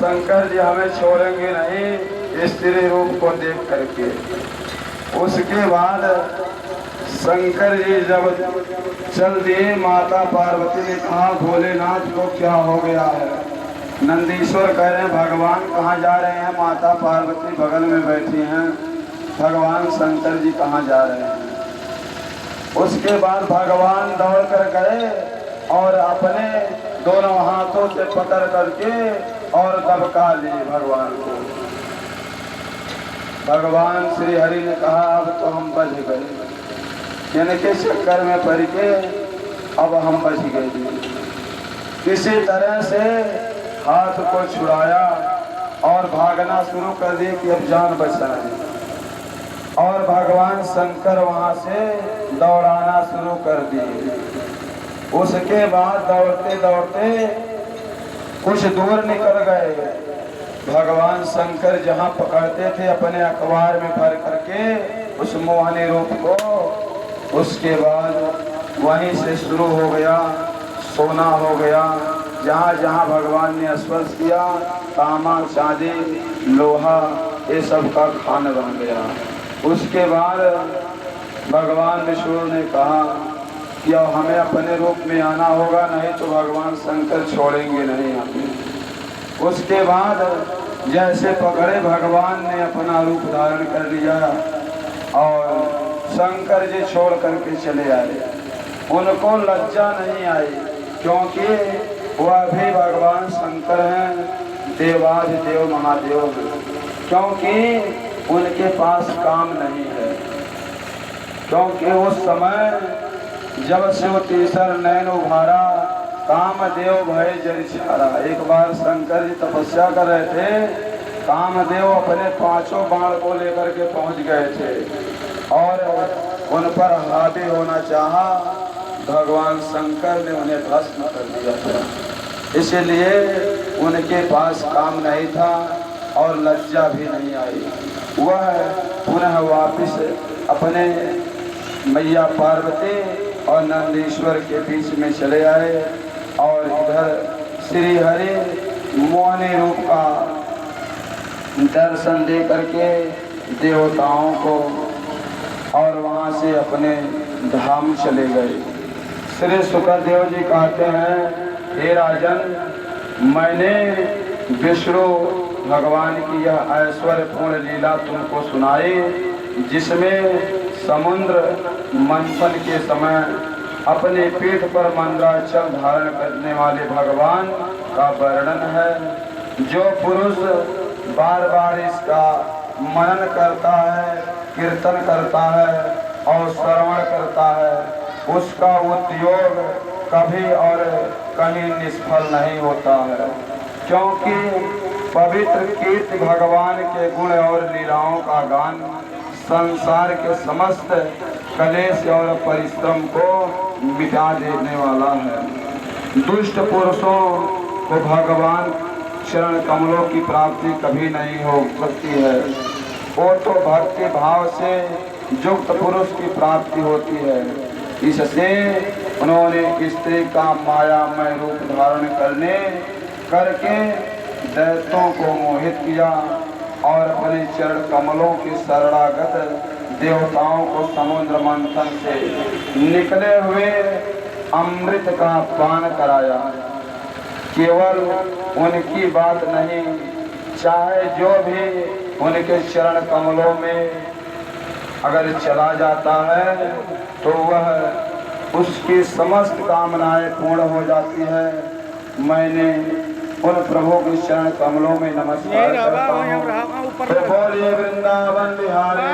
शंकर जी हमें छोड़ेंगे नहीं स्त्री रूप को देख करके। उसके बाद शंकर जी जब चल दिए, माता पार्वती ने कहा भोलेनाथ को क्या हो गया है। नंदीश्वर कह रहे हैं भगवान कहाँ जा रहे हैं। माता पार्वती बगल में बैठी हैं, भगवान शंकर जी कहाँ जा रहे हैं। उसके बाद भगवान दौड़ कर गए और अपने दोनों हाथों से पकड़ करके और दबका लिए भगवान को। भगवान श्री हरि ने कहा अब तो हम बच गए, इनके चक्कर में पड़ के अब हम बच गए। किसी तरह से हाथ को छुड़ाया और भागना शुरू कर दिए कि अब जान बचाएं। और भगवान शंकर वहां से दौड़ाना शुरू कर दिए। उसके बाद दौड़ते दौड़ते कुछ दूर निकल गए। भगवान शंकर जहां पकड़ते थे अपने अखबार में भर करके उस मोहनी रूप को, उसके बाद वहीं से शुरू हो गया सोना हो गया। जहाँ जहाँ भगवान ने स्पर्श किया तांबा चांदी लोहा ये सब का खान बन गया। उसके बाद भगवान विष्णु ने कहा कि अब हमें अपने रूप में आना होगा, नहीं तो भगवान शंकर छोड़ेंगे नहीं हमें। उसके बाद जैसे पकड़े भगवान ने अपना रूप धारण कर लिया और शंकर जी छोड़ करके चले आए। उनको लज्जा नहीं आई क्योंकि वह भी भगवान शंकर हैं, देवाधिदेव महादेव हैं। क्योंकि उनके पास काम नहीं है, क्योंकि उस समय जब शिव तीसर नैन उभारा कामदेव भय जरि छारा। एक बार शंकर जी तपस्या कर रहे थे, कामदेव अपने 5 बाण को लेकर के पहुंच गए थे और उन पर हावी होना चाहा। भगवान शंकर ने उन्हें भस्म कर दिया था, इसलिए उनके पास काम नहीं था और लज्जा भी नहीं आई। वह पुनः वापिस अपने मैया पार्वती और नंदीश्वर के बीच में चले आए और इधर श्री हरि मोहनी रूप का दर्शन दे करके देवताओं को और वहाँ से अपने धाम चले गए। श्री सुखदेव जी कहते हैं हे राजन, मैंने विष्णु भगवान की यह ऐश्वर्यपूर्ण लीला तुमको सुनाई जिसमें समुद्र मंथन के समय अपने पीठ पर मंद्राचल धारण करने वाले भगवान का वर्णन है। जो पुरुष बार बार इसका मनन करता है, कीर्तन करता है और श्रवण करता है, उसका उद्योग कभी और कहीं निष्फल नहीं होता है। क्योंकि पवित्र कीर्ति भगवान के गुण और लीलाओं का गान संसार के समस्त कलेश और परिश्रम को मिटा देने वाला है। दुष्ट पुरुषों को भगवान चरण कमलों की प्राप्ति कभी नहीं हो सकती है। वो तो भक्ति भाव से युक्त पुरुष की प्राप्ति होती है। इससे उन्होंने स्त्री का मायामय रूप धारण करके दैत्यों को मोहित किया और अपने चरण कमलों के शरणागत देवताओं को समुद्र मंथन से निकले हुए अमृत का पान कराया। केवल उनकी बात नहीं, चाहे जो भी उनके चरण कमलों में अगर चला जाता है तो वह उसकी समस्त कामनाएं पूर्ण हो जाती है। मैंने उन प्रभु के चरण कमलों में नमस्कार करता हूँ। बोलिए वृंदावन बिहारी।